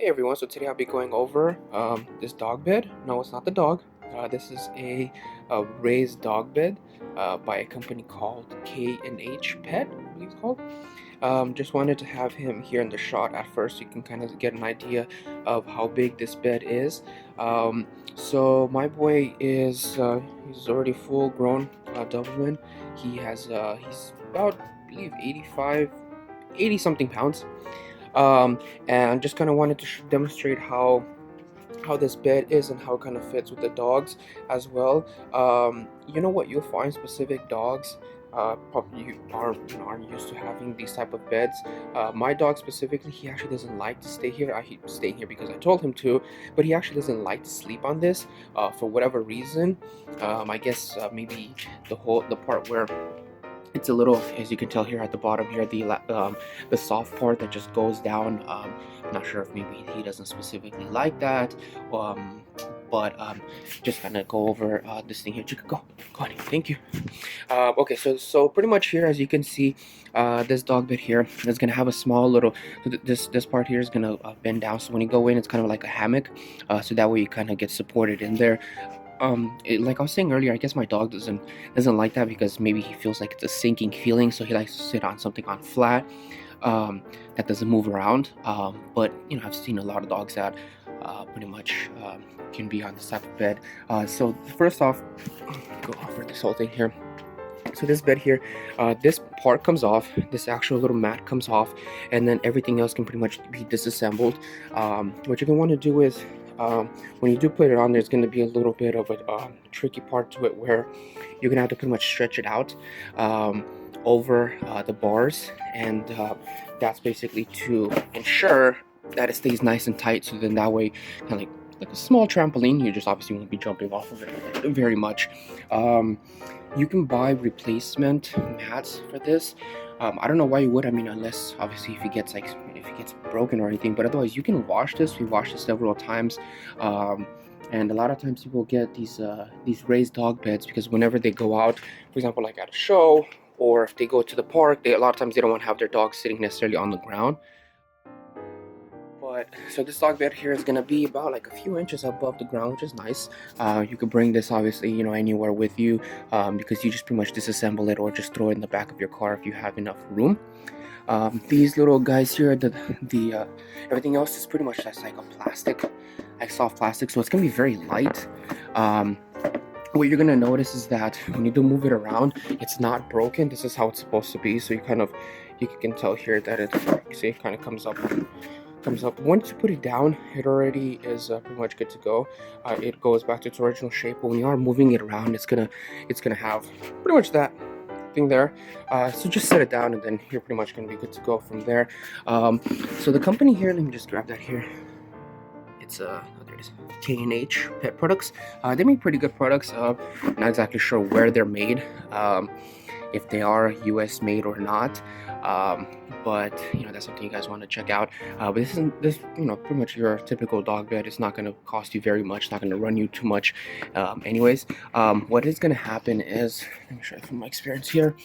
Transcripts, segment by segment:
Hey everyone, so today I'll be going over this dog bed. No, it's not the dog. This is a raised dog bed by a company called K&H Pet, I believe it's called. Just wanted to have him here in the shot at first so you can kind of get an idea of how big this bed is. So my boy is he's already full grown Doberman. He's about, I believe, 80 something pounds. um, and just kind of wanted to demonstrate how this bed is and how it kind of fits with the dogs as well. You know what, you'll find specific dogs probably aren't used to having these type of beds. My dog specifically, he actually doesn't like to stay here. He's staying here because I told him to, but he actually doesn't like to sleep on this for whatever reason. I guess maybe the part where it's a little, as you can tell here at the bottom here, the soft part that just goes down. I'm not sure if maybe he doesn't specifically like that, um, but just kind of go over this thing here. Chica, go on. Thank you. Okay, so pretty much here, as you can see, this dog bed here is gonna have a small little. This part here is gonna bend down. So when you go in, it's kind of like a hammock. So that way you kind of get supported in there. Like I was saying earlier, I guess my dog doesn't like that because maybe he feels like it's a sinking feeling, so he likes to sit on something on flat that doesn't move around. But you know, I've seen a lot of dogs that pretty much can be on this type of bed. So first off, go over this whole thing here. So this bed here, this part comes off, this actual little mat comes off, and then everything else can pretty much be disassembled. What you're gonna want to do is, when you do put it on, there's going to be a little bit of a tricky part to it where you're going to have to pretty much stretch it out over the bars, and that's basically to ensure that it stays nice and tight, so then that way, kind of like a small trampoline, you just obviously won't be jumping off of it very much. You can buy replacement mats for this. I don't know why you would. I mean, unless obviously if it gets broken or anything. But otherwise, you can wash this. We washed this several times, and a lot of times people get these raised dog beds because whenever they go out, for example, like at a show or if they go to the park, a lot of times they don't want to have their dog sitting necessarily on the ground. But so this dog bed here is gonna be about like a few inches above the ground, which is nice. You could bring this obviously, you know, anywhere with you, because you just pretty much disassemble it or just throw it in the back of your car if you have enough room. These little guys here, the everything else is pretty much just like a plastic, like soft plastic, so it's gonna be very light. What you're gonna notice is that when you do move it around, it's not broken. This is how it's supposed to be. So you can tell here that it, you see, it kind of comes up. Once you put it down, it already is pretty much good to go. It goes back to its original shape, but when you are moving it around, it's gonna have pretty much that thing there. So just set it down and then you're pretty much gonna be good to go from there. So the company here, let me just grab that here. It's oh, there it is, K&H Pet Products. They make pretty good products. Not exactly sure where they're made, if they are US made or not, but you know, that's something you guys want to check out. But this you know, pretty much your typical dog bed. It's not going to cost you very much, it's not going to run you too much. Anyways, what is going to happen is, let me show you from my experience here.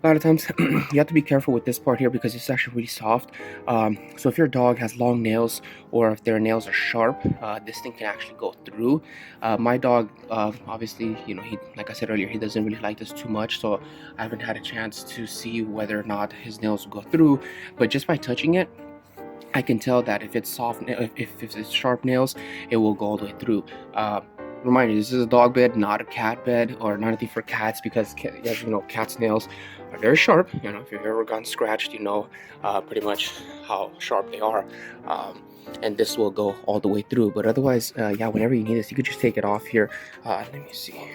A lot of times you have to be careful with this part here because it's actually really soft. So if your dog has long nails or if their nails are sharp, this thing can actually go through. My dog, obviously, you know, like I said earlier, he doesn't really like this too much, so I haven't had a chance to see whether or not his nails will go through. But just by touching it, I can tell that if it's soft, if it's sharp nails, it will go all the way through. Reminder, this is a dog bed, not a cat bed, or not anything for cats, because as you know, cats' nails are very sharp. You know, if you've ever gotten scratched, you know pretty much how sharp they are. And this will go all the way through. But otherwise, yeah, whenever you need this, you could just take it off here. Let me see.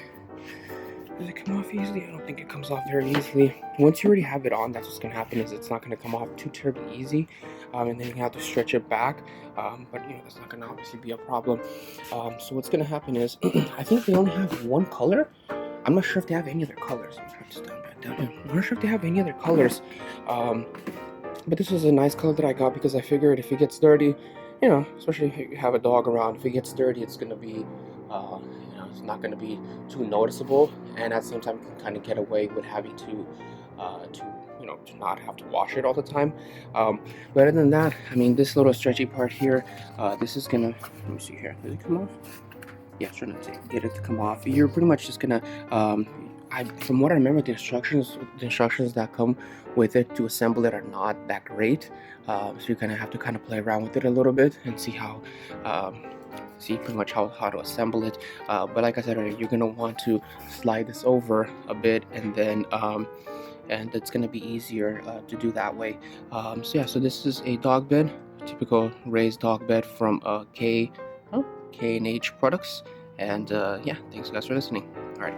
Does it come off easily? I don't think it comes off very easily. Once you already have it on, that's what's going to happen, is it's not going to come off too terribly easy. And then you have to stretch it back. But you know, that's not going to obviously be a problem. So what's going to happen is, I think they only have one color. I'm not sure if they have any other colors. I'm not sure if they have any other colors. But this was a nice color that I got because I figured if it gets dirty, you know, especially if you have a dog around, if it gets dirty, it's going to be, you know, it's not going to be too noticeable, and at the same time, you can kind of get away with having to to not have to wash it all the time. But other than that, I mean, this little stretchy part here, this is gonna, let me see here, does it come off? Yeah, trying to get it to come off. You're pretty much just gonna, from what I remember, the instructions that come with it to assemble it are not that great. So you're gonna have to kind of play around with it a little bit and see how, see pretty much how to assemble it. But like I said earlier, you're gonna want to slide this over a bit, and then and it's gonna be easier to do that way. So yeah, so this is a dog bed, typical raised dog bed from K&H products. And yeah, thanks guys for listening. All right.